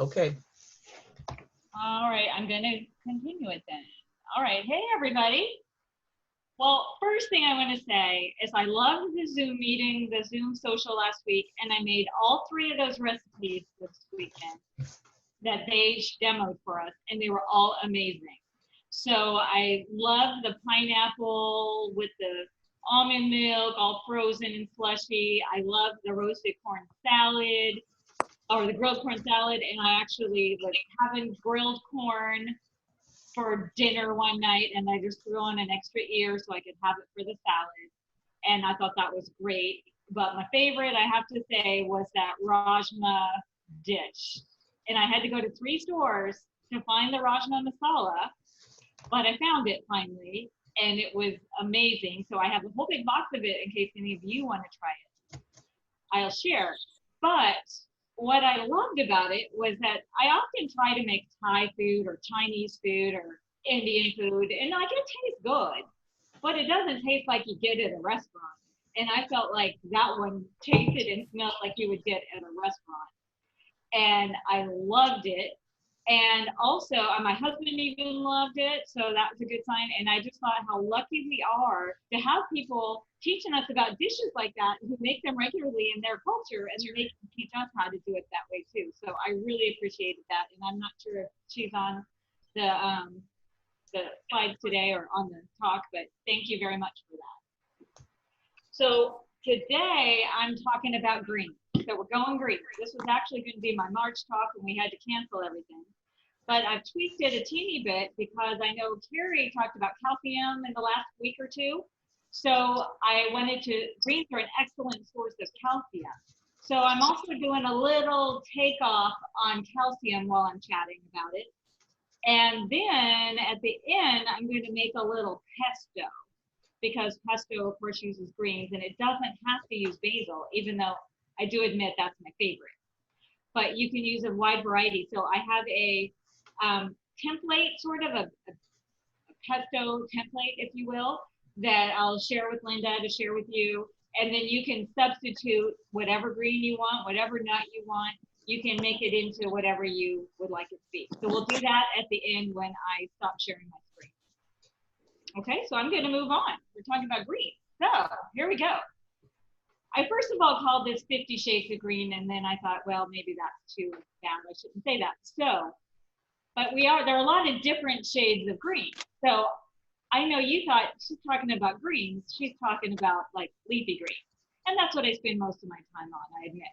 Okay. All right, I'm going to continue it then. All right, hey everybody. Well, first thing I want to say is I loved the Zoom meeting, the Zoom social last week, and I made all 3 of those recipes this weekend that they demoed for us, and they were all amazing. So I love the pineapple with the almond milk, all frozen and slushy. I love the roasted corn salad, or the grilled corn salad, and I actually was having grilled corn for dinner one night, and I just threw on an extra ear so I could have it for the salad, and I thought that was great. But my favorite, I have to say, was that rajma dish, and I had to go to 3 stores to find the rajma masala, but I found it finally, and it was amazing. So I have a whole big box of it in case any of you want to try it. I'll share. But what I loved about it was that I often try to make Thai food or Chinese food or Indian food, and like it tastes good, but it doesn't taste like you get at a restaurant. And I felt like that one tasted and smelled like you would get at a restaurant. And I loved it. And also, my husband even loved it, so that was a good sign. And I just thought how lucky we are to have people teaching us about dishes like that who make them regularly in their culture, and they can teach us how to do it that way too. So I really appreciated that. And I'm not sure if she's on the slides today or on the talk, but thank you very much for that. So today I'm talking about greens. So we're going green. This was actually going to be my March talk, and we had to cancel everything. But I've tweaked it a teeny bit because I know Carrie talked about calcium in the last week or 2. So I wanted to, greens are an excellent source of calcium. So I'm also doing a little takeoff on calcium while I'm chatting about it. And then at the end, I'm going to make a little pesto, because pesto, of course, uses greens, and it doesn't have to use basil, even though I do admit that's my favorite. But you can use a wide variety. So I have a template, sort of a pesto template, if you will, that I'll share with Linda to share with you. And then you can substitute whatever green you want, whatever nut you want. You can make it into whatever you would like it to be. So we'll do that at the end when I stop sharing my screen. Okay, so I'm going to move on. We're talking about green. So here we go. I first of all called this 50 Shades of Green, and then I thought, well, maybe that's too bad. I shouldn't say that. So, but there are a lot of different shades of green. So I know you thought she's talking about greens. She's talking about like leafy greens. And that's what I spend most of my time on, I admit.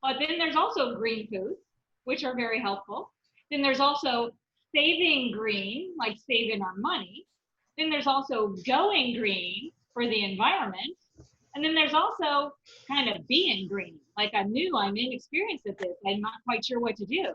But then there's also green foods, which are very helpful. Then there's also saving green, like saving our money. Then there's also going green for the environment. And then there's also kind of being green, like I'm inexperienced at this. I'm not quite sure what to do.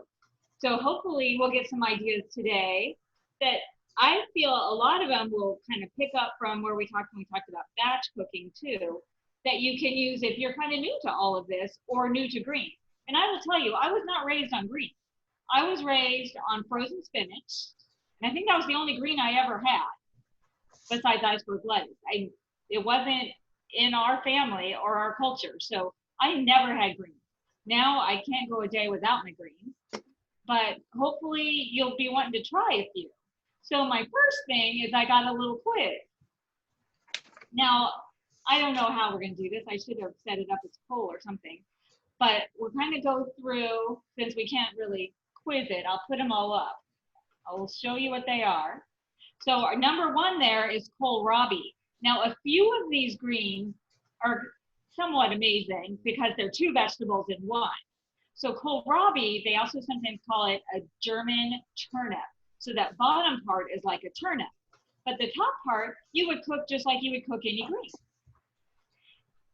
So hopefully we'll get some ideas today that I feel a lot of them will kind of pick up from where we talked about batch cooking too, that you can use if you're kind of new to all of this or new to green. And I will tell you, I was not raised on green. I was raised on frozen spinach. And I think that was the only green I ever had, besides iceberg lettuce. It wasn't in our family or our culture. So I never had greens. Now I can't go a day without my greens, but hopefully you'll be wanting to try a few. So my first thing is I got a little quiz. Now, I don't know how we're going to do this. I should have set it up as a poll or something, but we're kind of go through, since we can't really quiz it, I'll put them all up. I will show you what they are. So our number 1 there is kohlrabi. Now, a few of these greens are somewhat amazing because they're 2 vegetables in one. So kohlrabi, they also sometimes call it a German turnip. So that bottom part is like a turnip, but the top part you would cook just like you would cook any green.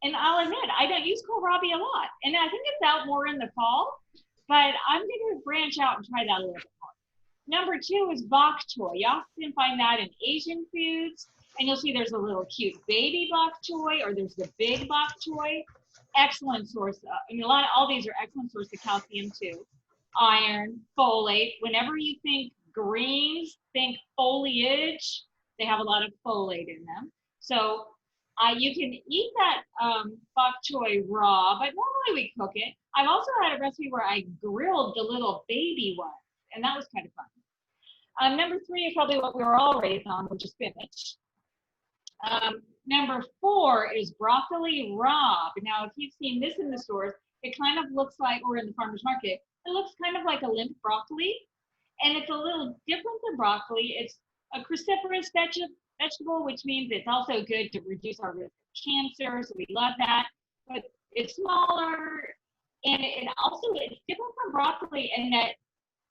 And I'll admit, I don't use kohlrabi a lot, and I think it's out more in the fall, but I'm going to branch out and try that a little bit more. Number 2 is bok choy. You often find that in Asian foods. And you'll see there's a little cute baby bok choy, or there's the big bok choy. Excellent source. All these are excellent source of calcium too. Iron, folate. Whenever you think greens, think foliage. They have a lot of folate in them. So You can eat that bok choy raw, but normally we cook it. I've also had a recipe where I grilled the little baby ones, and that was kind of fun. Number 3 is probably what we were all raised on, which is spinach. Number 4 is broccoli rabe. Now, if you've seen this in the stores, it kind of looks like, or in the farmer's market, it looks kind of like a limp broccoli, and it's a little different than broccoli. It's a cruciferous vegetable, which means it's also good to reduce our risk of cancer, so we love that. But it's smaller, and it also it's different from broccoli in that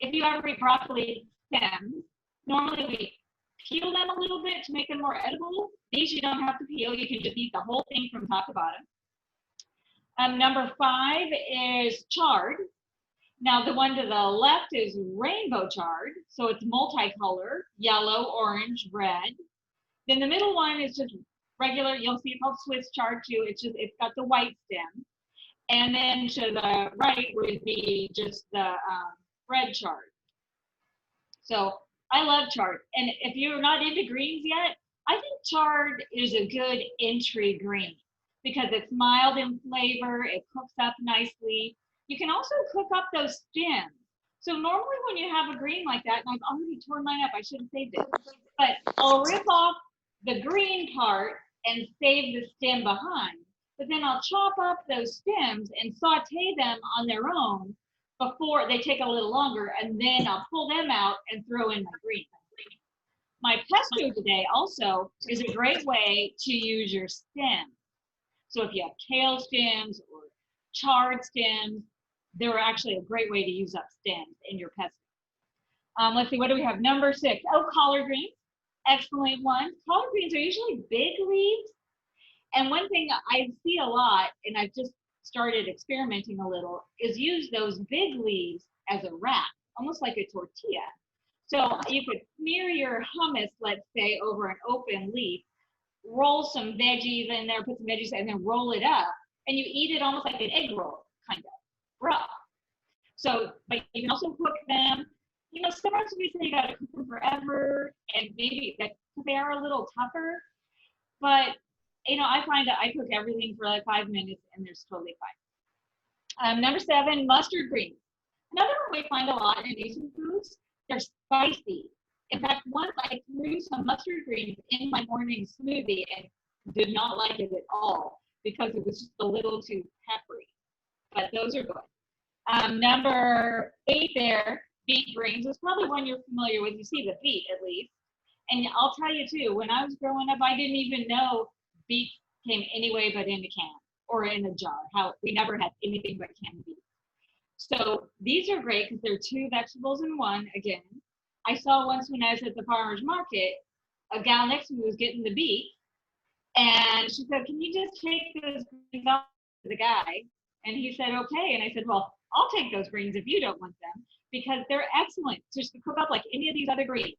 if you ever eat broccoli stems, normally we peel them a little bit to make them more edible. These you don't have to peel. You can just eat the whole thing from top to bottom. Number 5 is chard. Now, the one to the left is rainbow chard. So it's multicolor, yellow, orange, red. Then the middle one is just regular. You'll see it called Swiss chard too. It's got the white stem. And then to the right would be just the red chard. So I love chard. And if you're not into greens yet, I think chard is a good entry green because it's mild in flavor. It cooks up nicely. You can also cook up those stems. So normally when you have a green like that, and I've already torn mine up, I should have saved it, but I'll rip off the green part and save the stem behind. But then I'll chop up those stems and saute them on their own before they take a little longer, and then I'll pull them out and throw in my green. My pesto today also is a great way to use your stems. So if you have kale stems or chard stems, they're actually a great way to use up stems in your pesto. Let's see, what do we have? Number 6, collard greens. Excellent one. Collard greens are usually big leaves. And one thing I see a lot, and I've just started experimenting a little, is use those big leaves as a wrap, almost like a tortilla. So you could smear your hummus, let's say, over an open leaf, roll some veggies in there, put some veggies, and then roll it up, and you eat it almost like an egg roll, kind of, raw. So, but you can also cook them. You know, sometimes we say you gotta cook them forever, and maybe that they are a little tougher, but you know, I find that I cook everything for like 5 minutes and they're totally fine. Number 7, mustard greens. Another one we find a lot in Asian foods, they're spicy. In fact, once I threw some mustard greens in my morning smoothie and did not like it at all because it was just a little too peppery, but those are good. Number 8 there, beet greens, is probably one you're familiar with. You see the beet at least. And I'll tell you too, when I was growing up, I didn't even know beet came anyway but in a can or in a jar. We never had anything but canned beets. So these are great because they're 2 vegetables in one. Again, I saw once when I was at the farmer's market, a gal next to me was getting the beet, and she said, "Can you just take those greens off to the guy?" And he said, "Okay." And I said, "Well, I'll take those greens if you don't want them because they're excellent just to cook up like any of these other greens."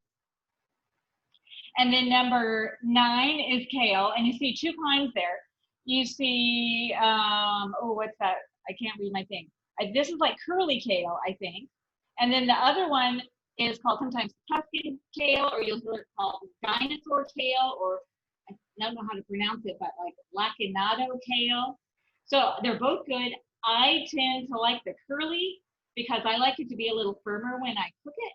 And then number 9 is kale, and you see 2 kinds there. You see, what's that? I can't read my thing. This is like curly kale, I think. And then the other one is called sometimes Tuscan kale, or you'll hear it called dinosaur kale, or I don't know how to pronounce it, but like lacinado kale. So they're both good. I tend to like the curly because I like it to be a little firmer when I cook it.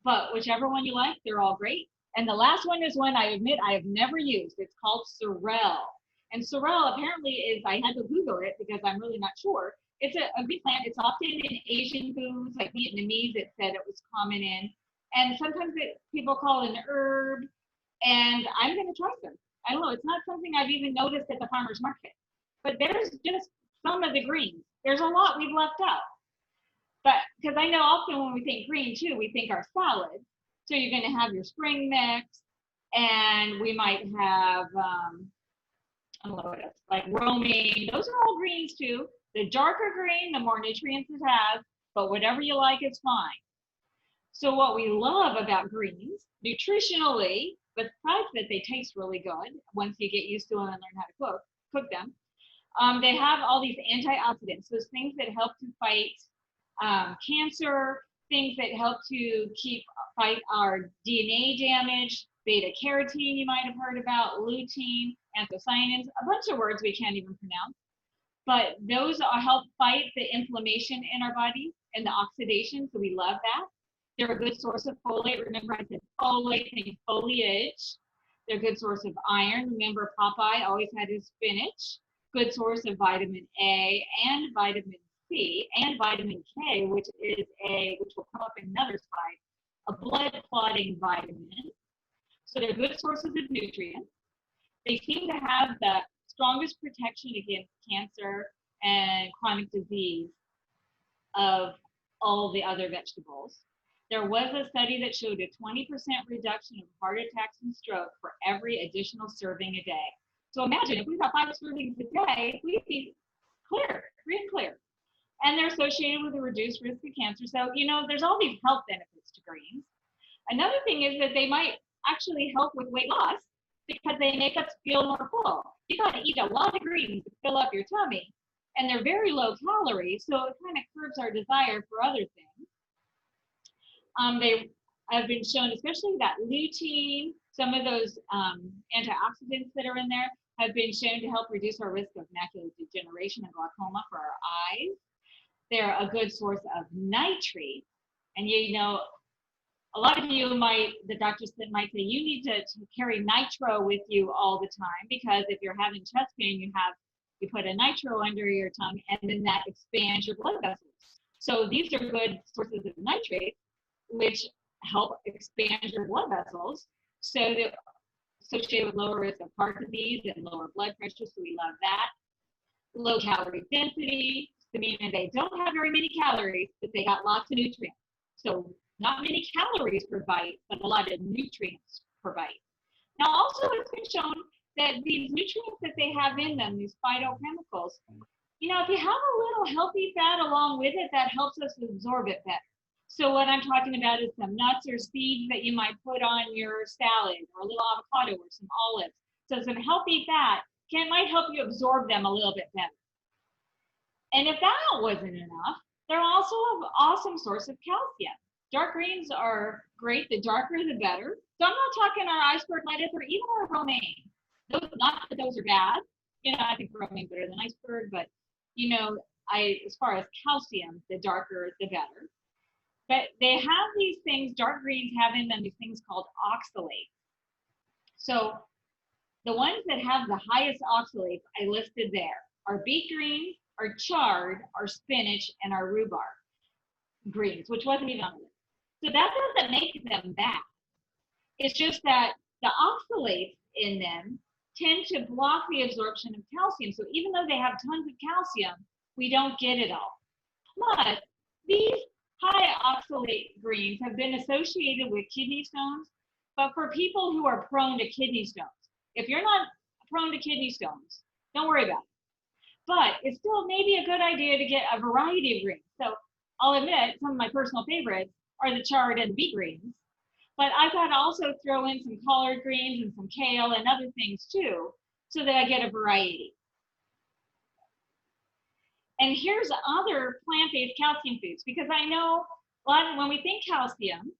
But whichever one you like, they're all great. And the last one is one I admit I have never used. It's called sorrel. And sorrel apparently is, I had to Google it because I'm really not sure. It's a green plant. It's often in Asian foods, like Vietnamese, it said it was common in. And sometimes people call it an herb. And I'm going to try some. I don't know. It's not something I've even noticed at the farmer's market. But there's just some of the greens. There's a lot we've left out. But because I know often when we think green too, we think our salad. So you're going to have your spring mix, and we might have, I don't know what else, like romaine. Those are all greens too. The darker green, the more nutrients it has, but whatever you like is fine. So what we love about greens, nutritionally, besides that they taste really good once you get used to them and learn how to cook them, they have all these antioxidants, those things that help to fight cancer, things that help to fight our DNA damage, Beta carotene you might have heard about, lutein, anthocyanins, a bunch of words we can't even pronounce. But those help fight the inflammation in our body and the oxidation, so we love that. They're a good source of folate. Remember I said folate, think foliage. They're a good source of iron. Remember Popeye always had his spinach. Good source of vitamin A and vitamin C and vitamin K, which will come up in another slide, a blood clotting vitamin. So they're good sources of nutrients. They seem to have the strongest protection against cancer and chronic disease of all the other vegetables. There was a study that showed a 20% reduction of heart attacks and stroke for every additional serving a day. So imagine if we got 5 servings a day, we'd be clear, free and clear. And they're associated with a reduced risk of cancer. So, you know, there's all these health benefits to greens. Another thing is that they might actually help with weight loss because they make us feel more full. You got to eat a lot of greens to fill up your tummy, and they're very low calorie, so it kind of curbs our desire for other things. They have been shown, especially that lutein, some of those antioxidants that are in there have been shown to help reduce our risk of macular degeneration and glaucoma for our eyes. They're a good source of nitrates, and you know, a lot of you the doctors might say you need to carry nitro with you all the time, because if you're having chest pain, you put a nitro under your tongue, and then that expands your blood vessels. So these are good sources of nitrates, which help expand your blood vessels, so they're associated with lower risk of heart disease and lower blood pressure, so we love that. Low calorie density, so meaning they don't have very many calories, but they got lots of nutrients. So not many calories per bite, but a lot of nutrients per bite. Now also it's been shown that these nutrients that they have in them, these phytochemicals, you know, if you have a little healthy fat along with it, that helps us absorb it better. So what I'm talking about is some nuts or seeds that you might put on your salad, or a little avocado or some olives. So some healthy fat might help you absorb them a little bit better. And if that wasn't enough, they're also an awesome source of calcium. Dark greens are great. The darker, the better. So I'm not talking our iceberg lettuce or even our romaine. Not that those are bad. You know, I think romaine better than iceberg, but you know, as far as calcium, the darker, the better. But they have these things, dark greens have in them these things called oxalates. So the ones that have the highest oxalates I listed there are beet greens, our chard, our spinach, and our rhubarb greens, which wasn't even on the list. So that doesn't make them bad. It's just that the oxalates in them tend to block the absorption of calcium. So even though they have tons of calcium, we don't get it all. Plus, these high oxalate greens have been associated with kidney stones, but for people who are prone to kidney stones. If you're not prone to kidney stones, don't worry about it. But it's still maybe a good idea to get a variety of greens. So I'll admit some of my personal favorites are the chard and the beet greens, but I've got to also throw in some collard greens and some kale and other things too, so that I get a variety. And here's other plant-based calcium foods, because I know when we think calcium,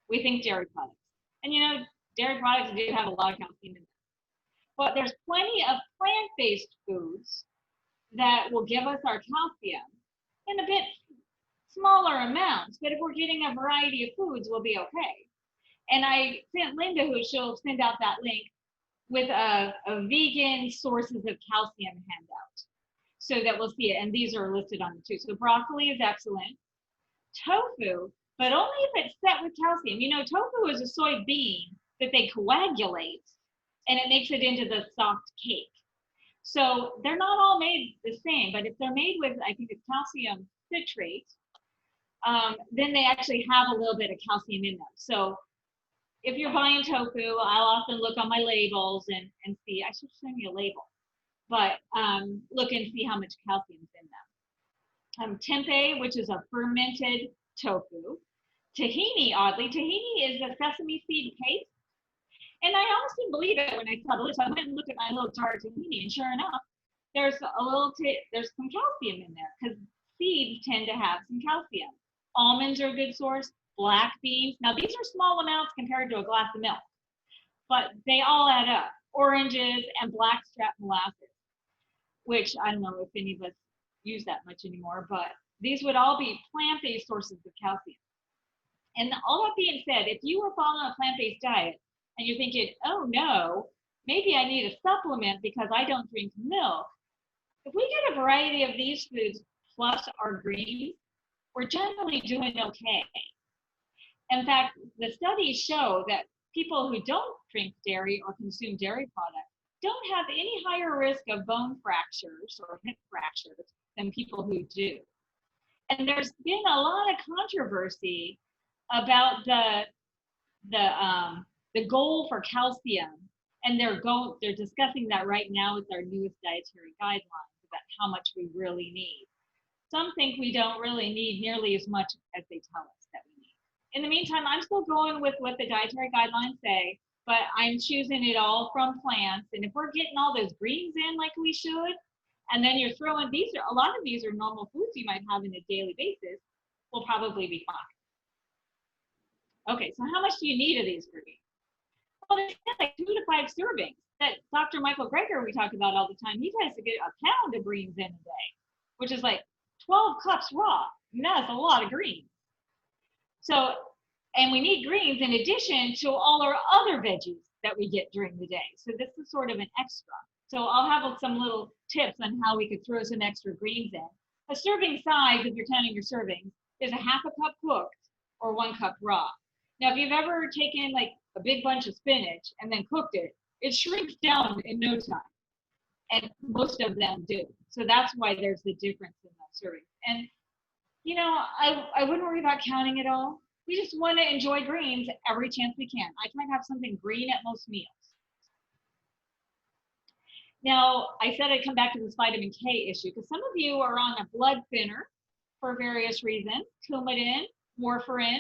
we think dairy products. And you know, dairy products do have a lot of calcium in them. But there's plenty of plant-based foods that will give us our calcium in a bit smaller amounts, but if we're getting a variety of foods, we'll be okay. And I sent Linda, who she'll send out that link, with a vegan sources of calcium handout, so that we'll see it. And these are listed on the too. So broccoli is excellent. Tofu, but only if it's set with calcium. You know, tofu is a soy bean that they coagulate, and it makes it into the soft cake. So they're not all made the same, but if they're made with, I think it's calcium citrate, then they actually have a little bit of calcium in them. So if you're buying tofu, I'll often look on my labels and see, I should send you a label, but look and see how much calcium is in them. Tempeh, which is a fermented tofu. Tahini, oddly, tahini is a sesame seed paste. And I honestly believe it when I saw the list. I went and looked at my little jar of tahini, and sure enough, there's some calcium in there, because seeds tend to have some calcium. Almonds are a good source. Black beans. Now these are small amounts compared to a glass of milk, but they all add up. Oranges and blackstrap molasses, which I don't know if any of us use that much anymore, but these would all be plant-based sources of calcium. And all that being said, if you were following a plant-based diet and you're thinking, oh no, maybe I need a supplement because I don't drink milk, if we get a variety of these foods plus our greens, we're generally doing okay. In fact, the studies show that people who don't drink dairy or consume dairy products don't have any higher risk of bone fractures or hip fractures than people who do. And there's been a lot of controversy about the goal for calcium, and they're discussing that right now with our newest dietary guidelines about how much we really need. Some think we don't really need nearly as much as they tell us that we need. In the meantime, I'm still going with what the dietary guidelines say, but I'm choosing it all from plants. And if we're getting all those greens in like we should, and then you're throwing a lot of these are normal foods you might have on a daily basis, we'll probably be fine. Okay, so how much do you need of these greens? Well, there's like 2 to 5 servings. That Dr. Michael Greger we talk about all the time, he tries to get a pound of greens in a day, which is like 12 cups raw. And that's a lot of greens. So, and we need greens in addition to all our other veggies that we get during the day. So this is sort of an extra. So I'll have some little tips on how we could throw some extra greens in. A serving size, if you're counting your servings, is a 1/2 cup cooked or 1 cup raw. Now, if you've ever taken like a big bunch of spinach and then cooked it, it shrinks down in no time. And most of them do. So that's why there's the difference in the servings. And, you know, I wouldn't worry about counting it all. We just want to enjoy greens every chance we can. I try to have something green at most meals. Now, I said I'd come back to this vitamin K issue because some of you are on a blood thinner for various reasons, Coumadin, warfarin.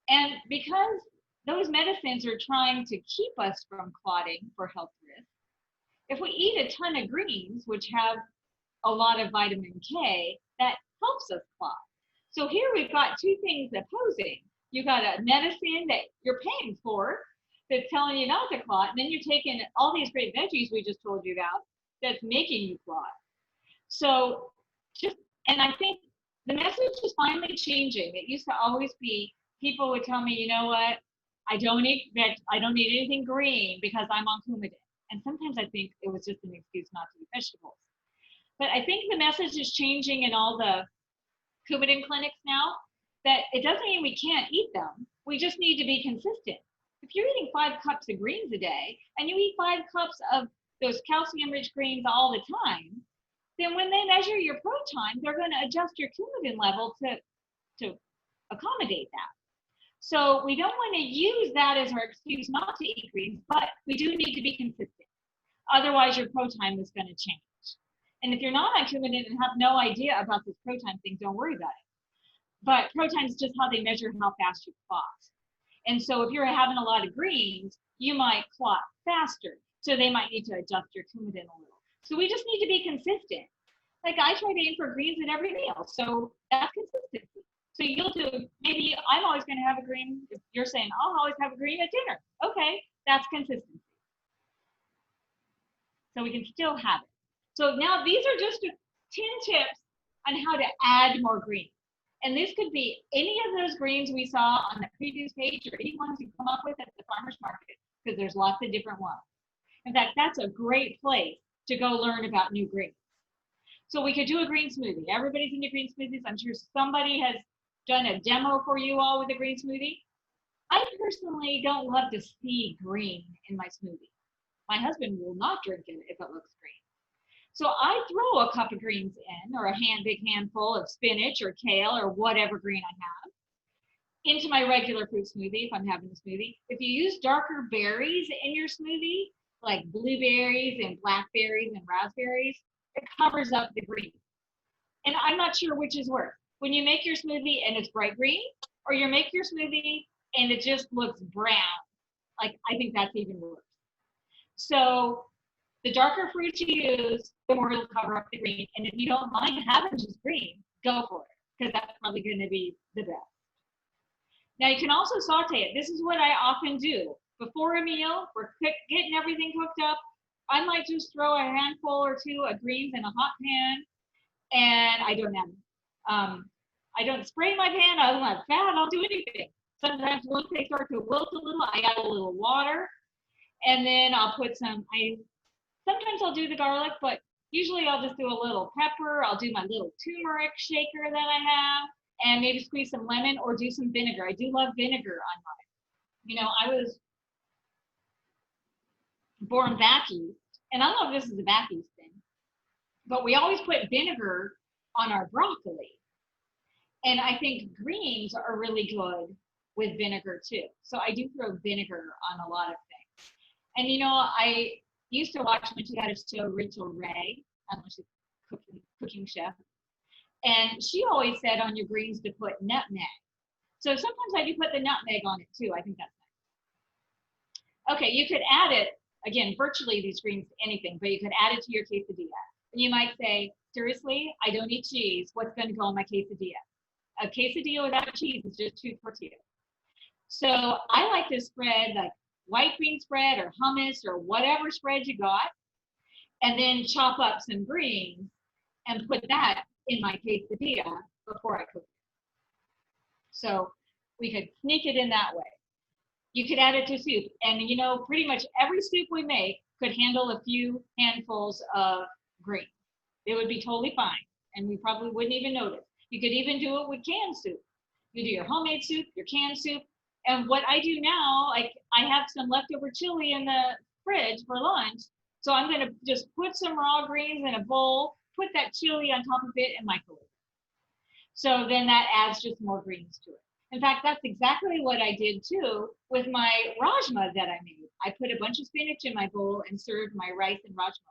And because those medicines are trying to keep us from clotting for health risks, if we eat a ton of greens, which have a lot of vitamin K, that helps us clot. So here we've got 2 things opposing. You've got a medicine that you're paying for that's telling you not to clot, and then you're taking all these great veggies we just told you about that's making you clot. So and I think the message is finally changing. It used to always be, people would tell me, you know what, I don't eat anything green because I'm on Coumadin. And sometimes I think it was just an excuse not to eat vegetables. But I think the message is changing in all the Coumadin clinics now, that it doesn't mean we can't eat them. We just need to be consistent. If you're eating 5 cups of greens a day and you eat 5 cups of those calcium-rich greens all the time, then when they measure your protein, they're going to adjust your Coumadin level to accommodate that. So we don't want to use that as our excuse not to eat greens, but we do need to be consistent. Otherwise, your protein is going to change. And if you're not on Coumadin and have no idea about this protein thing, don't worry about it. But protein is just how they measure how fast you clot. And so if you're having a lot of greens, you might clot faster. So they might need to adjust your Coumadin a little. So we just need to be consistent. Like I try to aim for greens at every meal. So that's consistency. So you'll do, maybe I'm always going to have a green. If you're saying, I'll always have a green at dinner. Okay, that's consistency. So we can still have it. So now these are just 10 tips on how to add more greens. And this could be any of those greens we saw on the previous page or any ones you come up with at the farmer's market, because there's lots of different ones. In fact, that's a great place to go learn about new greens. So we could do a green smoothie. Everybody's into green smoothies. I'm sure somebody has done a demo for you all with a green smoothie. I personally don't love to see green in my smoothie. My husband will not drink it if it looks green. So I throw a cup of greens in, or a big handful of spinach or kale or whatever green I have, into my regular fruit smoothie if I'm having a smoothie. If you use darker berries in your smoothie, like blueberries and blackberries and raspberries, it covers up the green. And I'm not sure which is worse. When you make your smoothie and it's bright green, or you make your smoothie and it just looks brown. Like, I think that's even worse. So the darker fruit you use, the more it'll cover up the green. And if you don't mind having just green, go for it, because that's probably going to be the best. Now you can also saute it. This is what I often do before a meal, we're getting everything cooked up. I might just throw a handful or two of greens in a hot pan, and I don't spray my pan. I don't let fat. I don't do anything. Sometimes once they start to wilt a little, I add a little water, and then I'll put some. Sometimes I'll do the garlic, but usually I'll just do a little pepper. I'll do my little turmeric shaker that I have, and maybe squeeze some lemon or do some vinegar. I do love vinegar on mine. You know, I was born back east, and I don't know if this is a back east thing, but we always put vinegar on our broccoli. And I think greens are really good with vinegar too. So I do throw vinegar on a lot of things. And you know, I used to watch when she had a show, Rachel Ray, I don't know, she's a cooking chef. And she always said on your greens to put nutmeg. So sometimes I do put the nutmeg on it too. I think that's nice. Okay, you could add it, again, virtually these greens to anything, but you could add it to your quesadilla. And you might say, seriously, I don't eat cheese. What's going to go on my quesadilla? A quesadilla without cheese is just 2 tortillas. So I like to spread like white bean spread or hummus or whatever spread you got, and then chop up some greens and put that in my quesadilla before I cook it. So we could sneak it in that way. You could add it to soup, and you know, pretty much every soup we make could handle a few handfuls of greens. It would be totally fine, and we probably wouldn't even notice. You could even do it with canned soup. You do your homemade soup, your canned soup, and what I do now, like I have some leftover chili in the fridge for lunch, so I'm gonna just put some raw greens in a bowl, put that chili on top of it, and microwave it. So then that adds just more greens to it. In fact, that's exactly what I did too with my rajma that I made. I put a bunch of spinach in my bowl and served my rice and rajma.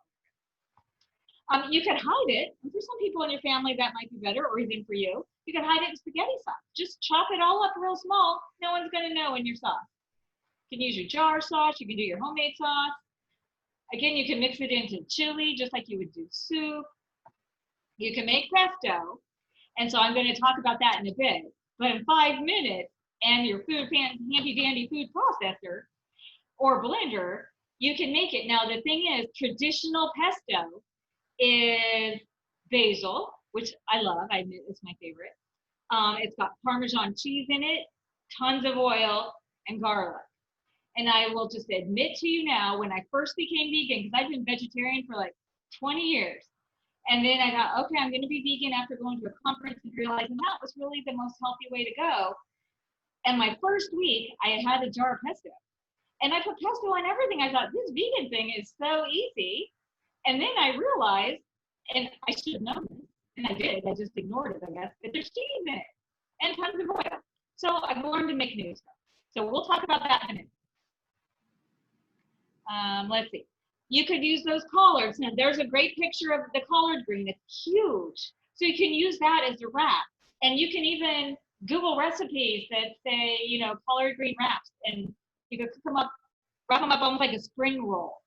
You could hide it, and for some people in your family that might be better, or even for you, you could hide it in spaghetti sauce. Just chop it all up real small. No one's gonna know in your sauce. You can use your jar sauce, you can do your homemade sauce. Again, you can mix it into chili, just like you would do soup. You can make pesto, and so I'm gonna talk about that in a bit. But in 5 minutes, and your handy dandy food processor or blender, you can make it. Now, the thing is, traditional pesto is basil, which I love. I admit it's my favorite. It's got Parmesan cheese in it, tons of oil, and garlic. And I will just admit to you now, when I first became vegan, because I've been vegetarian for like 20 years, and then I thought, okay, I'm going to be vegan after going to a conference and realizing that was really the most healthy way to go. And my first week, I had a jar of pesto. And I put pesto on everything. I thought, this vegan thing is so easy. And then I realized, and I should have known this, and I did, I just ignored it, I guess, that there's cheese in it and tons of oil. So I've learned to make new stuff. So we'll talk about that in a minute. Let's see. You could use those collards. Now, there's a great picture of the collard green. It's huge. So you can use that as a wrap. And you can even Google recipes that say, you know, collard green wraps. And you could cook them up, wrap them up almost like a spring roll.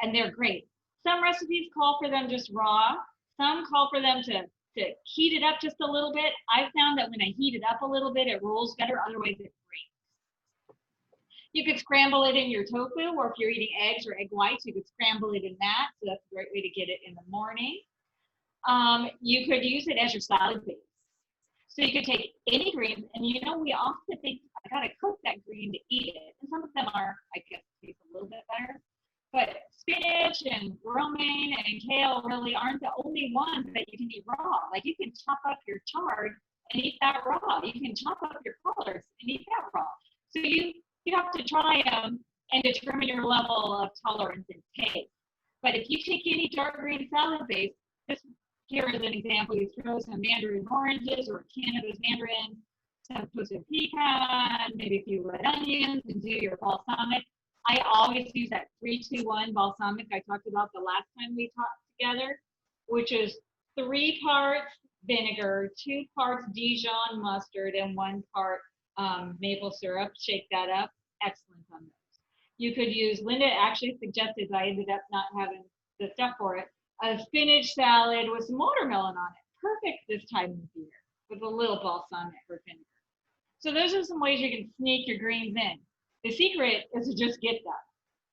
And they're great. Some recipes call for them just raw. Some call for them to heat it up just a little bit. I found that when I heat it up a little bit, it rolls better. Otherwise, it breaks. You could scramble it in your tofu, or if you're eating eggs or egg whites, you could scramble it in that. So that's a great way to get it in the morning. You could use it as your salad base. So you could take any greens, and you know, we often think, I gotta cook that green to eat it. And some of them are, I guess, taste a little bit better. But spinach and romaine and kale really aren't the only ones that you can eat raw. Like you can chop up your chard and eat that raw. You can chop up your collards and eat that raw. So you have to try them and determine your level of tolerance and taste. But if you take any dark green salad base, this here is an example. You throw some mandarin oranges or a can of those mandarins, some toasted pecan, maybe a few red onions, and do your balsamic. I always use that 3-2-1 balsamic I talked about the last time we talked together, which is 3 parts vinegar, 2 parts Dijon mustard, and 1 part maple syrup. Shake that up. Excellent on those. You could use, Linda actually suggested, I ended up not having the stuff for it, a spinach salad with some watermelon on it. Perfect this time of year with a little balsamic or vinegar. So those are some ways you can sneak your greens in. The secret is to just get them.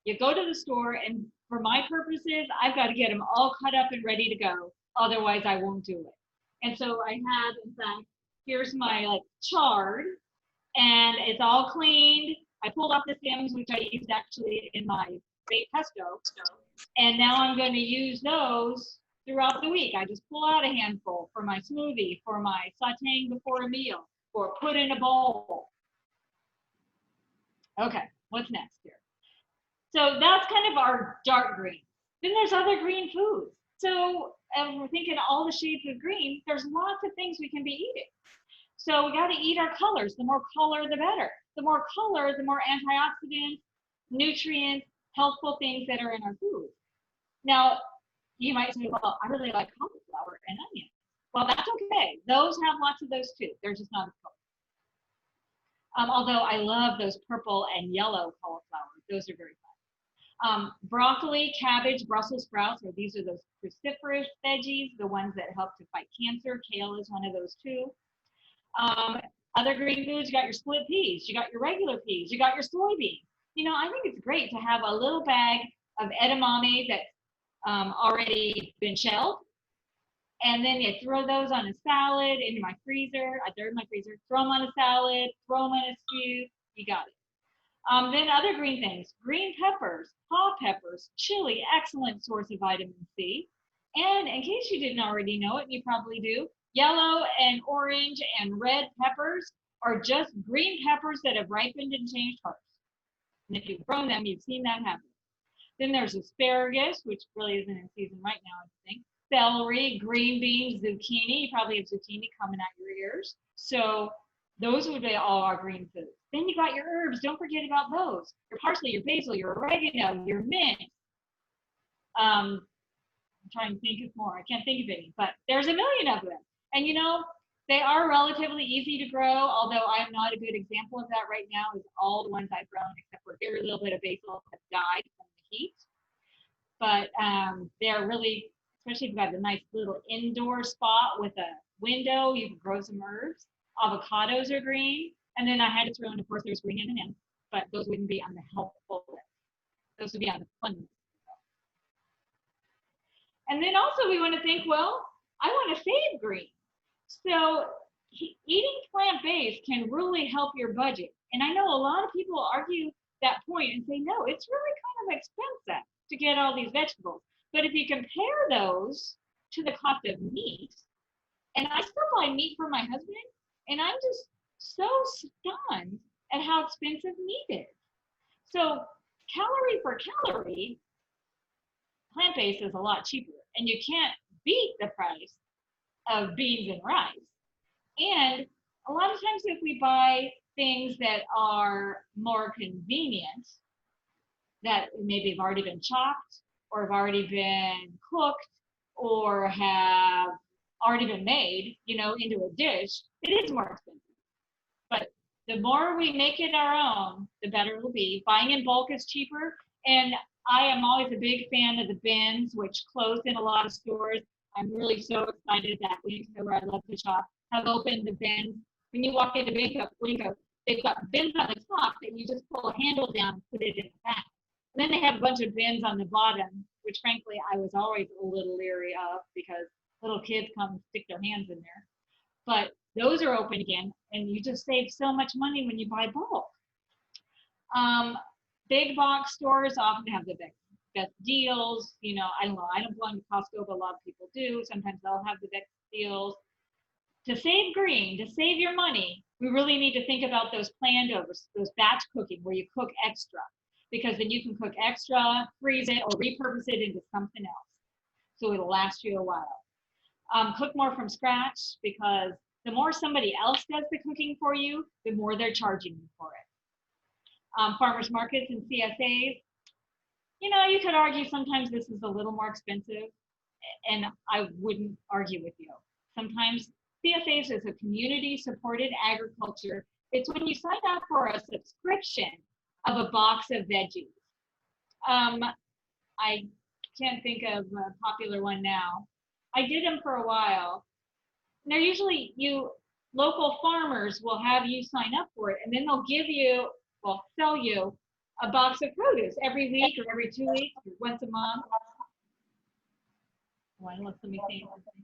You go to the store, and for my purposes, I've got to get them all cut up and ready to go. Otherwise, I won't do it. And so I have, in fact, here's my like chard, and it's all cleaned. I pulled off the stems, which I used actually in my baked pesto. And now I'm going to use those throughout the week. I just pull out a handful for my smoothie, for my sauteing before a meal, or put in a bowl. Okay, what's next here? So that's kind of our dark green. Then there's other green foods. So if we're thinking all the shades of green, there's lots of things we can be eating. So we got to eat our colors. The more color, the better. The more color, the more antioxidants, nutrients, healthful things that are in our food. Now, you might say, well, I really like cauliflower and onion. Well, that's okay. Those have lots of those too. They're just not as colorful. Although I love those purple and yellow cauliflowers. Those are very fun. Broccoli, cabbage, Brussels sprouts, or these are those cruciferous veggies, the ones that help to fight cancer. Kale is one of those too. Other green foods, you got your split peas, you got your regular peas, you got your soybeans. You know, I think it's great to have a little bag of edamame that's already been shelled. And then you throw those on a salad into my freezer. They're in my freezer. Throw them on a salad, throw them on a stew. You got it. Then other green things, green peppers, paw peppers, chili, excellent source of vitamin C. And in case you didn't already know it, you probably do, yellow and orange and red peppers are just green peppers that have ripened and changed colors. And if you've grown them, you've seen that happen. Then there's asparagus, which really isn't in season right now, I think. Celery, green beans, zucchini. You probably have zucchini coming out your ears. So those would be all our green foods. Then you got your herbs. Don't forget about those. Your parsley, your basil, your oregano, your mint. I'm trying to think of more. I can't think of any, but there's a million of them. And you know, they are relatively easy to grow, although I'm not a good example of that right now, is all the ones I've grown, except for a very little bit of basil that died from the heat. But they're really, especially if you've got a nice little indoor spot with a window, you can grow some herbs. Avocados are green. And then I had to throw in, of course, there's green M&Ms, but those wouldn't be on the healthful list. Those would be on the fun list. And then also we want to think, well, I want to save green. So eating plant-based can really help your budget. And I know a lot of people argue that point and say, no, it's really kind of expensive to get all these vegetables. But if you compare those to the cost of meat, and I still buy meat for my husband, and I'm just so stunned at how expensive meat is. So calorie for calorie, plant-based is a lot cheaper, and you can't beat the price of beans and rice. And a lot of times if we buy things that are more convenient, that maybe have already been chopped or have already been cooked or have already been made, you know, into a dish, it is more expensive. But the more we make it our own, the better it will be. Buying in bulk is cheaper. And I am always a big fan of the bins, which close in a lot of stores. I'm really so excited that Winco, where I love to shop, have opened the bins. When you walk into Winco, they've got bins on the top that you just pull a handle down and put it in the back. And then they have a bunch of bins on the bottom, which frankly I was always a little leery of because little kids come and stick their hands in there. But those are open again, and you just save so much money when you buy bulk. Big box stores often have the best deals. You know, I don't know, I don't belong to Costco, but a lot of people do. Sometimes they'll have the best deals. To save green, to save your money, we really need to think about those planned overs, those batch cooking where you cook extra, because then you can cook extra, freeze it, or repurpose it into something else. So it'll last you a while. Cook more from scratch, because the more somebody else does the cooking for you, the more they're charging you for it. Farmers markets and CSAs, you know, you could argue sometimes this is a little more expensive, and I wouldn't argue with you. Sometimes CSAs is a community-supported agriculture. It's when you sign up for a subscription of a box of veggies. I can't think of a popular one now. I did them for a while. And they're usually, local farmers will have you sign up for it, and then they'll give you well, sell you a box of produce every week or every 2 weeks or once a month. Well, let me see something.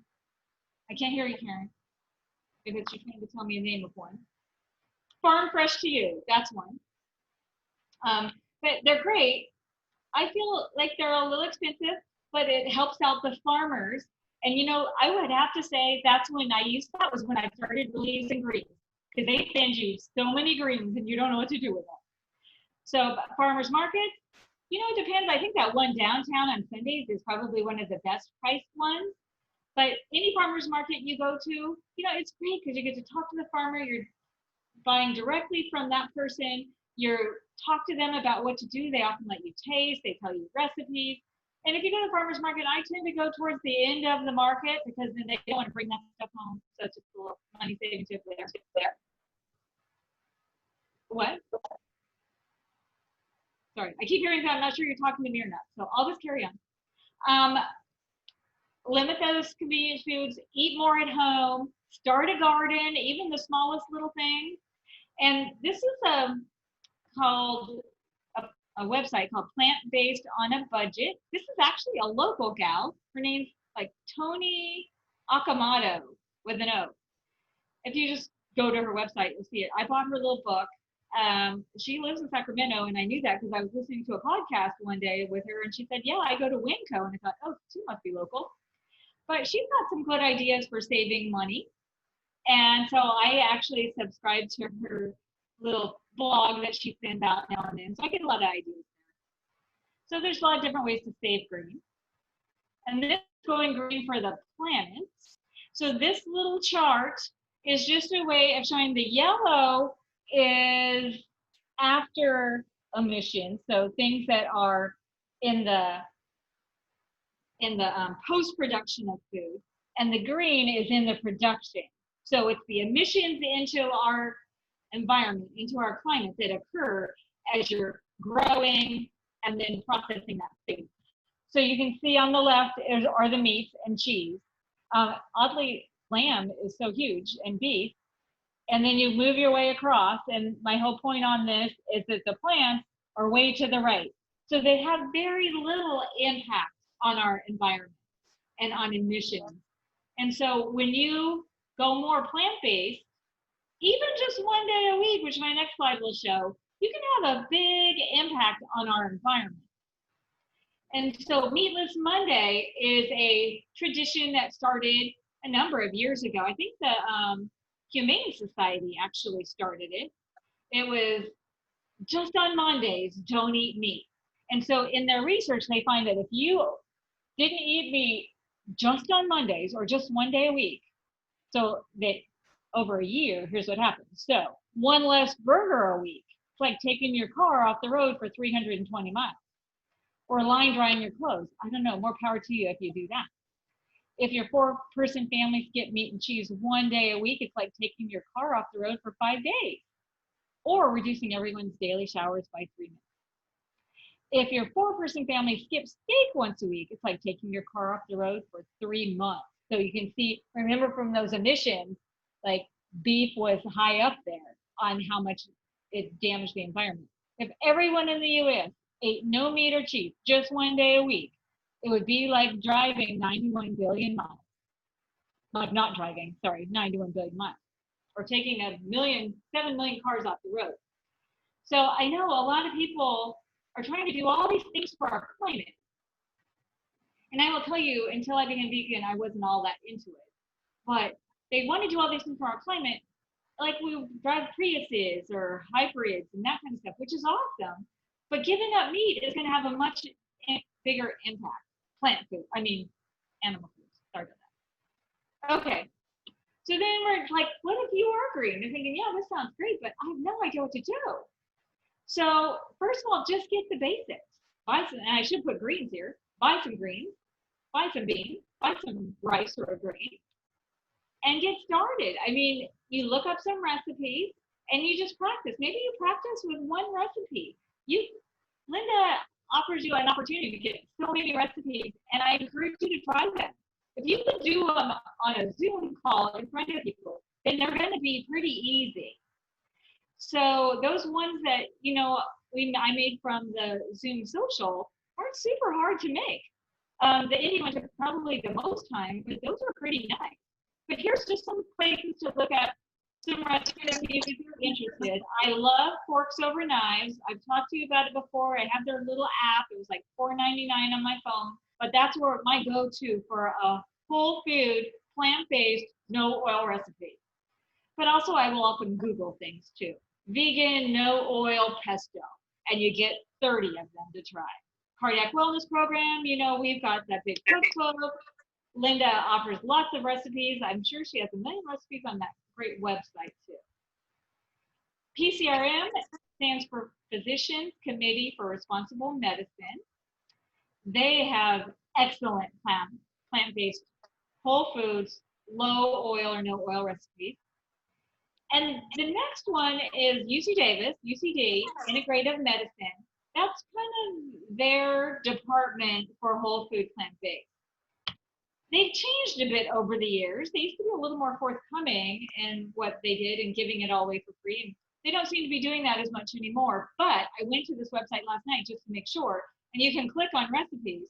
I can't hear you, Karen. If it's you're trying to tell me a name of one. Farm Fresh to You, that's one. But they're great. I feel like they're a little expensive, but it helps out the farmers. And you know, I would have to say that was when I started really using greens, because they send you so many greens and you don't know what to do with them. So farmers market, you know, it depends. I think that one downtown on Sundays is probably one of the best priced ones. But any farmers market you go to, you know, it's great because you get to talk to the farmer. You're buying directly from that person. You're talk to them about what to do. They often let you taste. They tell you recipes. And if you go to the farmers market, I tend to go towards the end of the market because then they don't want to bring that stuff home. So it's just a little money saving tip there. What? Sorry, I keep hearing that. I'm not sure you're talking to me or not. So I'll just carry on. Limit those convenience foods, eat more at home, start a garden, even the smallest little thing. And this is called a website called PlantBased on a Budget. This is actually a local gal. Her name's like Tony Akamoto with an O. If you just go to her website, you'll see it. I bought her little book. She lives in Sacramento, and I knew that because I was listening to a podcast one day with her, and she said, yeah, I go to Winco. And I thought, oh, she must be local. But she's got some good ideas for saving money. And so I actually subscribed to her little blog that she sends out now and then. So I get a lot of ideas there. So there's a lot of different ways to save green. And this is going green for the planet. So this little chart is just a way of showing the yellow is after emissions. So things that are in the post-production of food, and the green is in the production. So it's the emissions into our environment, into our climate that occur as you're growing and then processing that food. So you can see on the left are the meats and cheese. Oddly, lamb is so huge, and beef. And then you move your way across, and my whole point on this is that the plants are way to the right. So they have very little impact on our environment and on emissions. And so when you go more plant-based, even just one day a week, which my next slide will show, you can have a big impact on our environment. And so Meatless Monday is a tradition that started a number of years ago. I think the Humane Society actually started it. It was just on Mondays, don't eat meat. And so in their research, they find that if you didn't eat meat just on Mondays or just one day a week, so that over a year, here's what happens. So one less burger a week. It's like taking your car off the road for 320 miles or line drying your clothes. I don't know, more power to you if you do that. If your 4-person family skip meat and cheese one day a week, it's like taking your car off the road for 5 days or reducing everyone's daily showers by 3 minutes. If your 4-person family skips steak once a week, it's like taking your car off the road for 3 months. So you can see, remember from those emissions, like beef was high up there on how much it damaged the environment. If everyone in the US ate no meat or cheese just one day a week, it would be like driving 91 billion miles. Like not driving, sorry, 91 billion miles. Or taking 7 million cars off the road. So I know a lot of people are trying to do all these things for our climate. And I will tell you, until I became vegan, I wasn't all that into it. But they want to do all these things for our climate, like we drive Priuses or hybrids and that kind of stuff, which is awesome. But giving up meat is going to have a much bigger impact. Animal food. Sorry about that. Okay. So then we're like, what if you are green? You're thinking, yeah, this sounds great, but I have no idea what to do. So first of all, just get the basics. And I should put greens here. Buy some greens, buy some beans, buy some rice or a grain, and get started. I mean, you look up some recipes and you just practice. Maybe you practice with one recipe. Linda offers you an opportunity to get so many recipes, and I encourage you to try them. If you can do them on a Zoom call in front of people, then they're going to be pretty easy. So those ones that, I made from the Zoom social aren't super hard to make. The Indian ones took probably the most time, but those are pretty nice. But here's just some places to look at some recipes if you're interested. I love forks over knives. I've talked to you about it before. I have their little app. It was like $4.99 on my phone, but that's where my go-to for a whole food, plant-based, no oil recipe. But also I will often Google things too. Vegan, no oil pesto, and you get 30 of them to try. Cardiac wellness program, we've got that big cookbook. Linda offers lots of recipes. I'm sure she has a million recipes on that great website too. PCRM stands for Physicians Committee for Responsible Medicine. They have excellent plant-based, whole foods, low oil or no oil recipes. And the next one is UC Davis, UCD, Integrative Medicine. That's kind of their department for whole food plant-based. They've changed a bit over the years. They used to be a little more forthcoming in what they did and giving it all away for free. And they don't seem to be doing that as much anymore. But I went to this website last night just to make sure. And you can click on recipes.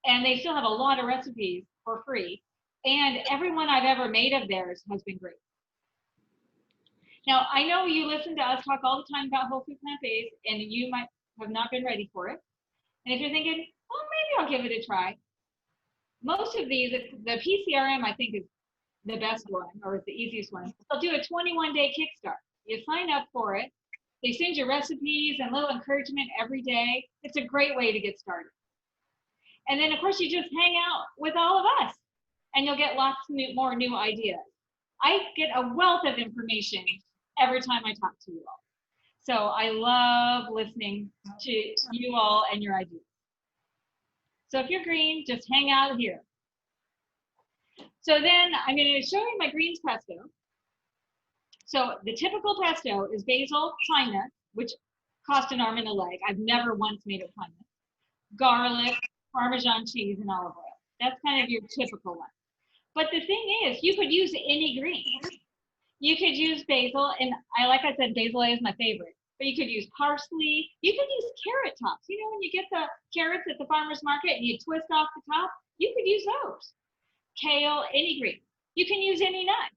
And they still have a lot of recipes for free. And every one I've ever made of theirs has been great. Now, I know you listen to us talk all the time about whole food plant-based, and you might have not been ready for it. And if you're thinking, oh, maybe I'll give it a try. Most of these, the PCRM, I think, is the best one, or the easiest one. They'll do a 21-day kickstart. You sign up for it. They send you recipes and little encouragement every day. It's a great way to get started. And then, of course, you just hang out with all of us, and you'll get lots more new ideas. I get a wealth of information every time I talk to you all. So I love listening to you all and your ideas. So if you're green, just hang out here. So then I'm going to show you my greens pesto. So the typical pesto is basil, pine nuts, which cost an arm and a leg. I've never once made it pine nuts. Garlic, Parmesan cheese, and olive oil. That's kind of your typical one. But the thing is, you could use any greens. You could use basil, and like I said, basil is my favorite. But you could use parsley. You could use carrot tops. You know, when you get the carrots at the farmer's market and you twist off the top, you could use those. Kale, any green. You can use any nuts.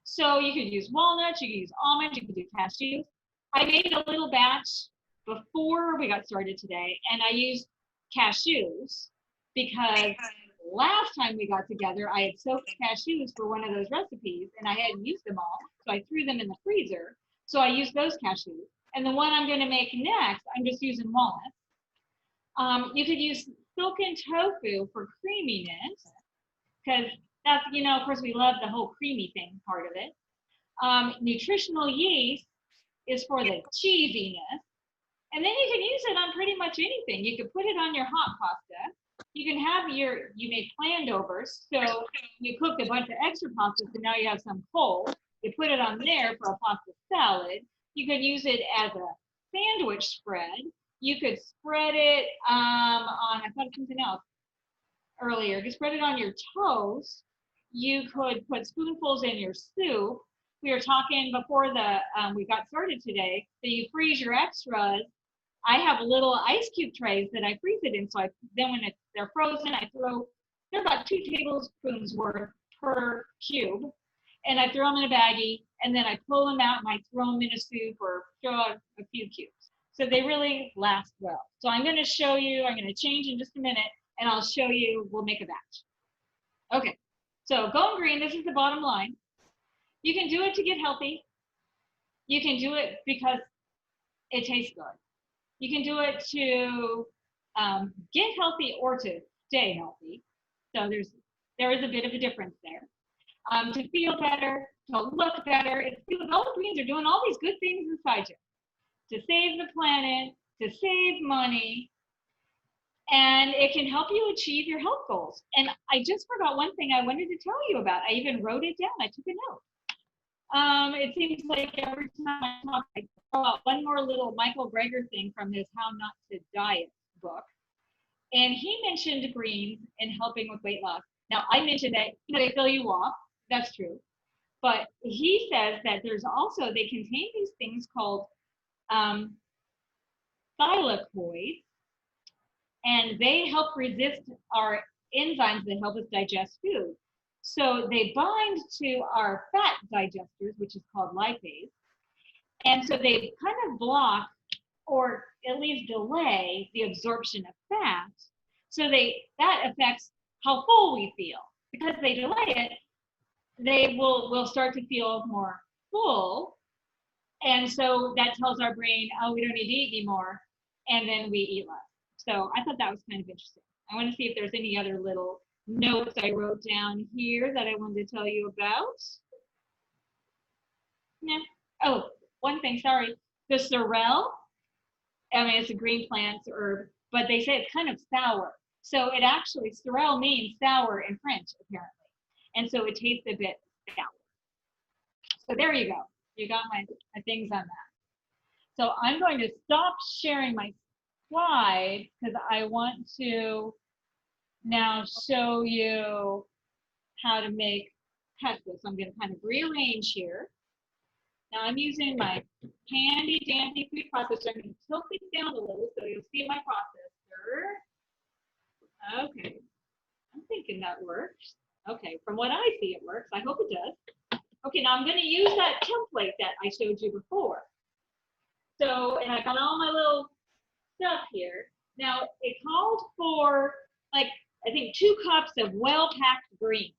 So you could use walnuts, you could use almonds, you could do cashews. I made a little batch before we got started today, and I used cashews because last time we got together, I had soaked cashews for one of those recipes, and I hadn't used them all, so I threw them in the freezer. So I used those cashews. And the one I'm going to make next, I'm just using walnuts. You could use silken tofu for creaminess, because that's, of course, we love the whole creamy thing part of it. Nutritional yeast is for the cheesiness. And then you can use it on pretty much anything. You could put it on your hot pasta. You can have you made plandovers. So you cooked a bunch of extra pasta, so now you have some cold. You put it on there for a pasta salad. You could use it as a sandwich spread. You could spread it on, I thought of something else earlier. You could spread it on your toast. You could put spoonfuls in your soup. We were talking before we got started today that you freeze your extras. I have little ice cube trays that I freeze it in. So then when they're frozen, they're about 2 tablespoons worth per cube. And I throw them in a baggie, and then I pull them out and I throw them in a soup or throw out a few cubes. So they really last well. So I'm going to show you, I'm going to change in just a minute, and I'll show you, we'll make a batch. Okay, so going green, this is the bottom line. You can do it to get healthy. You can do it because it tastes good. You can do it to get healthy or to stay healthy. So there is a bit of a difference there. To feel better, to look better. It's because all the greens are doing all these good things inside you. To save the planet, to save money, and it can help you achieve your health goals. And I just forgot one thing I wanted to tell you about. I even wrote it down. I took a note. It seems like every time I talk, I throw out one more little Michael Greger thing from his How Not to Diet book. And he mentioned greens in helping with weight loss. Now, I mentioned that they fill you up. That's true. But he says that there's also, they contain these things called thylakoids, and they help resist our enzymes that help us digest food. So they bind to our fat digesters, which is called lipase. And so they kind of block or at least delay the absorption of fat. So that affects how full we feel. Because they delay it, we'll start to feel more full. And so that tells our brain, oh, we don't need to eat anymore. And then we eat less. So I thought that was kind of interesting. I want to see if there's any other little notes I wrote down here that I wanted to tell you about. No. Oh, one thing, sorry. The sorrel, I mean, it's a green plant herb, but they say it's kind of sour. So it actually, sorrel means sour in French, apparently. And so it tastes a bit sour. So there you go. You got my things on that. So I'm going to stop sharing my slide because I want to now show you how to make pesto. So I'm going to kind of rearrange here. Now I'm using my handy dandy food processor. I'm going to tilt this down a little so you'll see my processor. Okay, I'm thinking that works. Okay, from what I see it works. I hope it does. Okay, now I'm going to use that template that I showed you before. So, and I got all my little stuff here. Now it called for like, I think 2 cups of well-packed greens.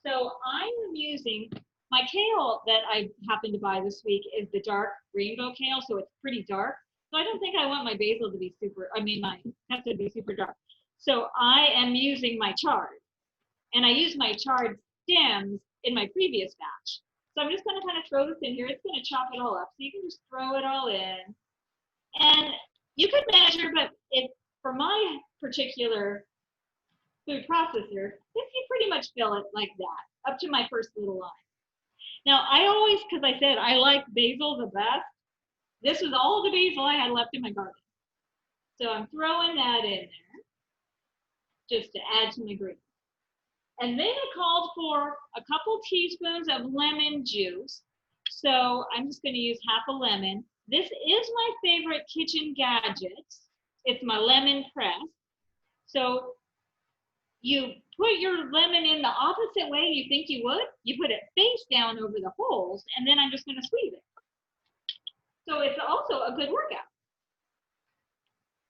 So I am using, my kale that I happened to buy this week is the dark rainbow kale, so it's pretty dark. So I don't think I want my basil to be super, my pesto to be super dark. So I am using my chard. And I used my chard stems in my previous batch. So I'm just going to kind of throw this in here. It's going to chop it all up. So you can just throw it all in. And you could measure, but for my particular food processor, you pretty much fill it like that, up to my first little line. Now, I always, because I said I like basil the best, this was all the basil I had left in my garden. So I'm throwing that in there just to add to my greens. And then it called for a couple teaspoons of lemon juice. So I'm just going to use half a lemon. This is my favorite kitchen gadget. It's my lemon press. So you put your lemon in the opposite way you think you would. You put it face down over the holes, and then I'm just going to squeeze it. So it's also a good workout.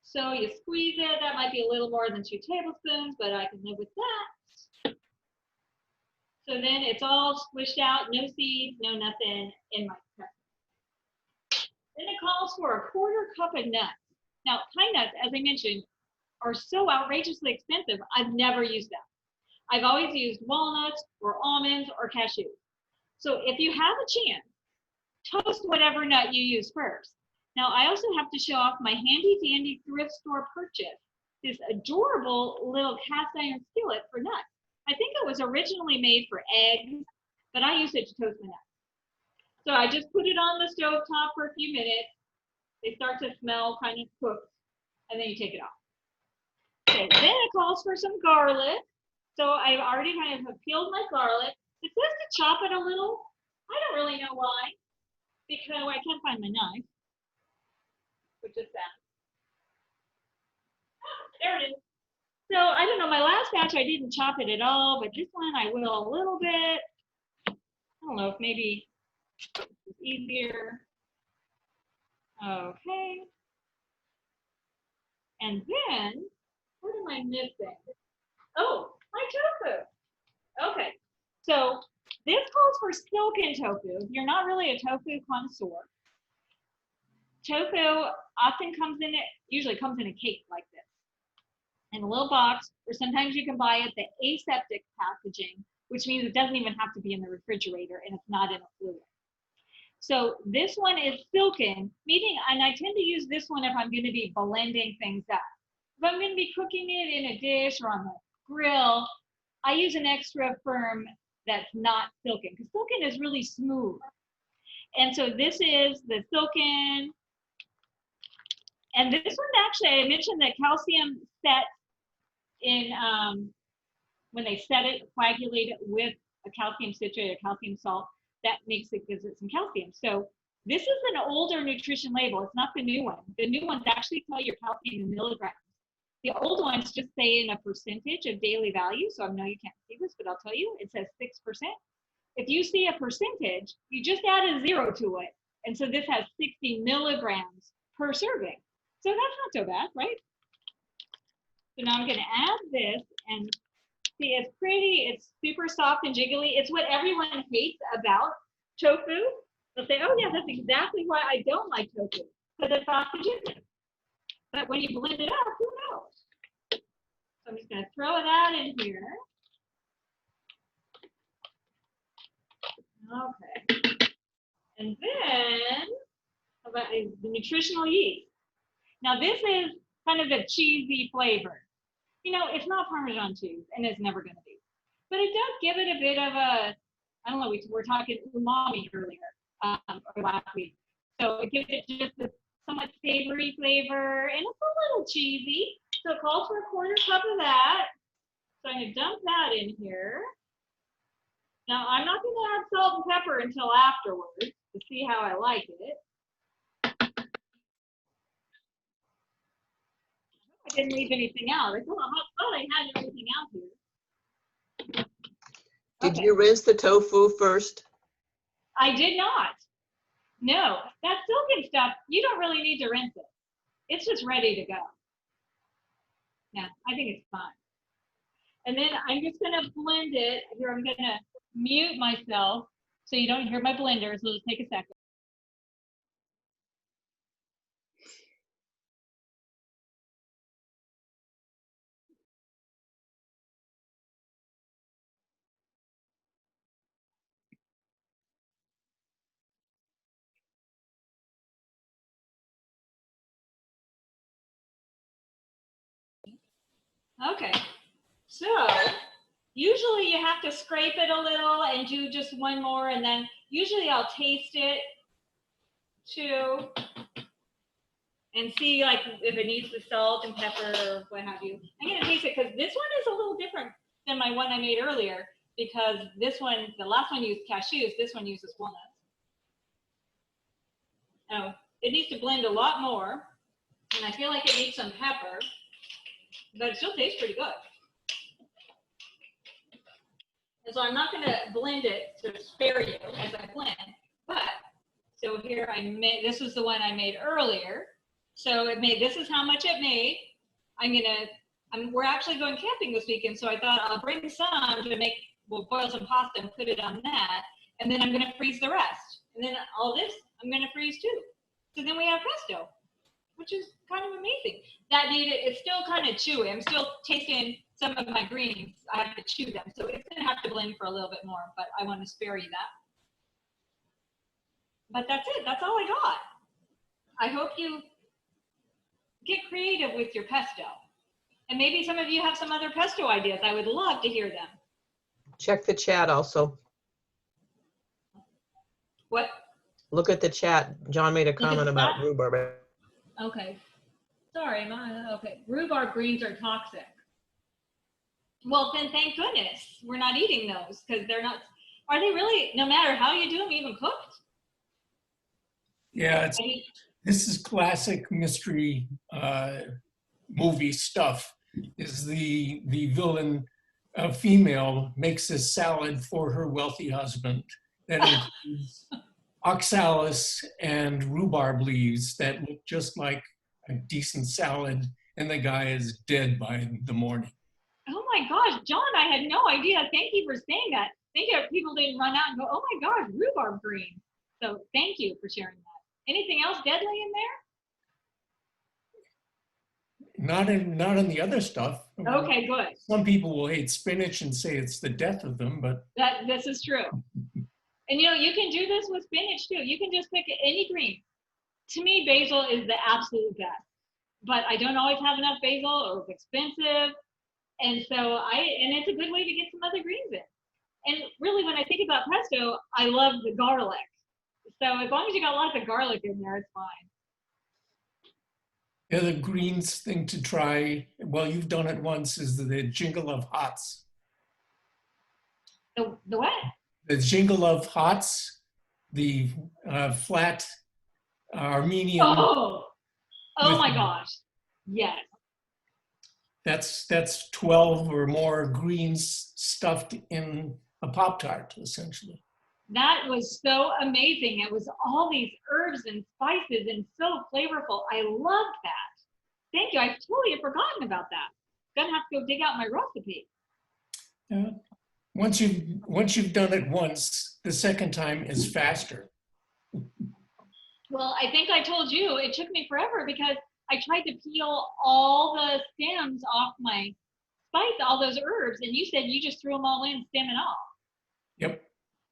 So you squeeze it. That might be a little more than 2 tablespoons, but I can live with that. So then it's all squished out, no seeds, no nothing in my press. Then it calls for a 1/4 cup of nuts. Now, pine nuts, as I mentioned, are so outrageously expensive, I've never used them. I've always used walnuts or almonds or cashews. So if you have a chance, toast whatever nut you use first. Now, I also have to show off my handy dandy thrift store purchase, this adorable little cast iron skillet for nuts. I think it was originally made for eggs, but I use it to toast my nuts. So I just put it on the stove top for a few minutes. They start to smell kind of cooked, and then you take it off. Okay, then it calls for some garlic. So I've already kind of peeled my garlic. It says to chop it a little. I don't really know why, because I can't find my knife, which is sad. Oh, there it is. So I don't know, my last batch I didn't chop it at all, but this one I will a little bit. I don't know if maybe it's easier. Okay. And then, what am I missing? Oh, my tofu. Okay. So this calls for silken tofu. If you're not really a tofu connoisseur, tofu often usually comes in a cake like this, in a little box, or sometimes you can buy it the aseptic packaging, which means it doesn't even have to be in the refrigerator and it's not in a fluid. So this one is silken, meaning, and I tend to use this one if I'm going to be blending things up. If I'm going to be cooking it in a dish or on the grill, I use an extra firm that's not silken, because silken is really smooth. And so this is the silken. And this one actually, I mentioned that calcium sets in, when they set it, coagulate it with a calcium citrate or calcium salt that gives it some calcium. So this is an older nutrition label. It's not the new one. The new ones actually tell your calcium in milligrams. The old ones just say in a percentage of daily value. So I know you can't see this, but I'll tell you, it says 6%. If you see a percentage, you just add a 0 to it. And so this has 60 milligrams per serving. So that's not so bad, right? So now I'm going to add this, and see, it's pretty, it's super soft and jiggly. It's what everyone hates about tofu. They'll say, oh yeah, that's exactly why I don't like tofu, because it's soft and jiggly. But when you blend it up, who knows? So I'm just going to throw that in here. Okay. And then, how about the nutritional yeast? Now this is kind of a cheesy flavor. You know, it's not Parmesan cheese, and it's never going to be. But it does give it a bit of a, I don't know, we were talking umami earlier, or last week. So it gives it just a somewhat savory flavor, and it's a little cheesy. So it calls for a quarter cup of that. So I'm going to dump that in here. Now, I'm not going to add salt and pepper until afterwards to see how I like it. I didn't leave anything out. I thought I had everything out here. Did you rinse the tofu first? I did not. No, that silken stuff, you don't really need to rinse it. It's just ready to go. Yeah, I think it's fine. And then I'm just going to blend it. Here, I'm going to mute myself so you don't hear my blender. So just take a second. Okay, so usually you have to scrape it a little and do just one more, and then usually I'll taste it too and see like if it needs the salt and pepper or what have you. I'm gonna taste it because this one is a little different than my one I made earlier, because this one, the last one used cashews, this one uses walnuts. Oh, it needs to blend a lot more, and I feel like it needs some pepper, but it still tastes pretty good. And so I'm not going to blend it to spare you as I blend, but so here I made, this was the one I made earlier. So it made, this is how much it made. We're actually going camping this weekend, so I thought I'll bring some to make, we'll boil some pasta and put it on that, and then I'm going to freeze the rest. And then all this, I'm going to freeze too. So then we have pesto, which is kind of amazing. That needed, it's still kind of chewy. I'm still tasting some of my greens. I have to chew them. So it's gonna have to blend for a little bit more, but I want to spare you that. But that's it, that's all I got. I hope you get creative with your pesto. And maybe some of you have some other pesto ideas. I would love to hear them. Check the chat also. What? Look at the chat. John made a comment about rhubarb. Okay. Sorry, okay. Rhubarb greens are toxic. Well, then thank goodness we're not eating those, because they're not, are they really, no matter how you do them, even cooked? Yeah, this is classic mystery movie stuff. Is the villain, a female, makes a salad for her wealthy husband that includes oxalis and rhubarb leaves that look just like a decent salad, and the guy is dead by the morning. Oh my gosh, John, I had no idea. Thank you for saying that. Thank you. People didn't run out and go, oh my gosh, rhubarb green. So thank you for sharing that. Anything else deadly in there? Not in the other stuff. Okay, good. Some people will hate spinach and say it's the death of them, but This is true. And you know, you can do this with spinach too. You can just pick any green. To me, basil is the absolute best, but I don't always have enough basil, or it's expensive. And so and it's a good way to get some other greens in. And really, when I think about pesto, I love the garlic. So as long as you got lots of garlic in there, it's fine. the other greens thing to try, well, you've done it once, is the jingle of hots. The what? The jingle of hots, the flat Armenian. Oh with- my gosh. Yes. That's 12 or more greens stuffed in a Pop-Tart, essentially. That was so amazing. It was all these herbs and spices and so flavorful. I loved that. Thank you. I totally had forgotten about that. Gonna have to go dig out my recipe. Yeah. Once you've done it once, the second time is faster. Well, I think I told you it took me forever because I tried to peel all the stems off my spice, all those herbs, and you said you just threw them all in, stem and all. Yep.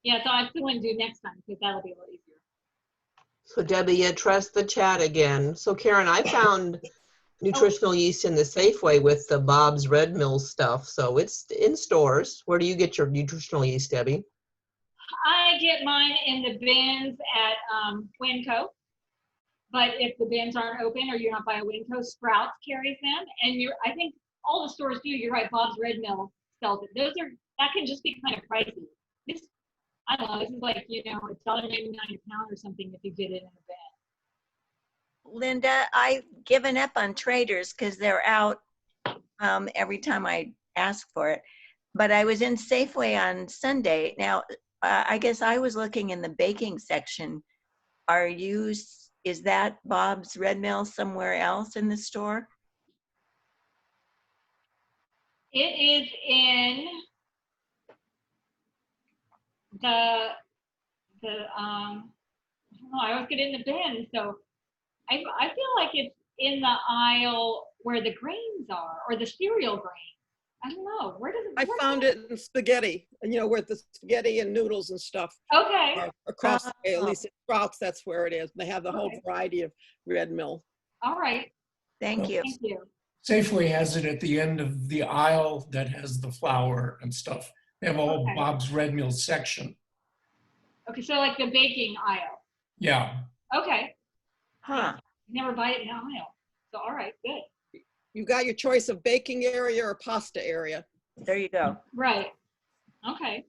Yeah, so I'm going to do next time because that'll be a lot easier. So Debbie, you trust the chat again. So Karen, I found nutritional yeast in the Safeway with the Bob's Red Mill stuff. So it's in stores. Where do you get your nutritional yeast, Debbie? I get mine in the bins at Winco. But if the bins aren't open or you're not by a Winco, Sprouts carries them. And I think all the stores do. You're right. Bob's Red Mill sells it. That can just be kind of pricey. I don't know. This is like, $1.99 a pound or something if you get it in a bin. Linda, I've given up on Traders because they're out every time I ask for it. But I was in Safeway on Sunday. Now, I guess I was looking in the baking section. Is that Bob's Red Mill somewhere else in the store? It is in I don't know, I always get in the bin, so I feel like it's in the aisle where the grains are, or the cereal grains. I don't know. Where does it? I found it in spaghetti, where the spaghetti and noodles and stuff Okay. are across the way. At least at Sprouts, that's where it is. They have the whole Okay. variety of Red Mill. All right. Thank you. Thank you. Safeway has it at the end of the aisle that has the flour and stuff. They have a whole Okay. Bob's Red Mill section. Okay, so like the baking aisle. Yeah. Okay. Huh. Never buy it in the aisle. So all right, good. You got your choice of baking area or pasta area. There you go. Right. Okay.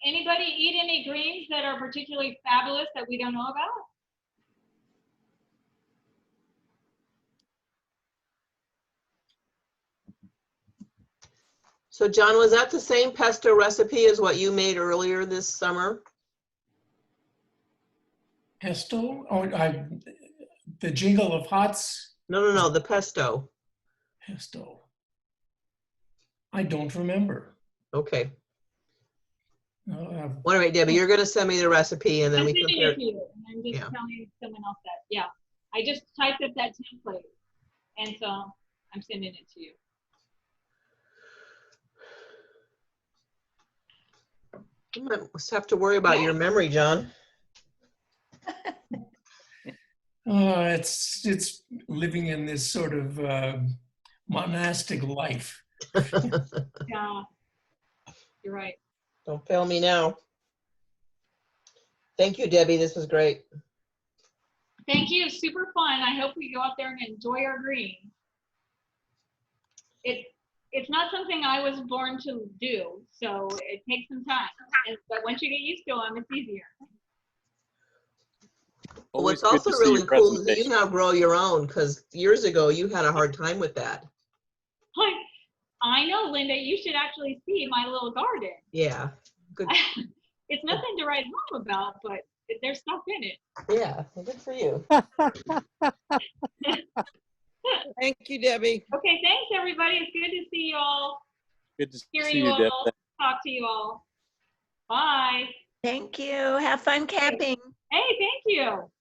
Anybody eat any greens that are particularly fabulous that we don't know about? So John, was that the same pesto recipe as what you made earlier this summer? Pesto? Oh, the jingle of hots? No, the pesto. Pesto. I don't remember. Okay. Uh, All right, Debbie, you're gonna send me the recipe and then I'm we sending compare. it to you, and I'm just Yeah. telling someone else that. Yeah, I just typed up that template, and so I'm sending it to you. You might have to worry about your memory, John. it's living in this sort of monastic life. Yeah, you're right. Don't fail me now. Thank you, Debbie. This was great. Thank you. Super fun. I hope we go out there and enjoy our greens. It's not something I was born to do, so it takes some time. But once you get used to them, it's easier. What's Always good also to see really your cool is that you presentation. now grow your own, because years ago you had a hard time with that. I know, Linda. You should actually see my little garden. Yeah. Good. It's nothing to write home about, but there's stuff in it. Yeah. Well, good for you. Thank you, Debbie. Okay, thanks everybody. It's good to see you all, Good to hear see you you, Deb. all, talk to you all. Bye. Thank you. Have fun camping. Hey, thank you.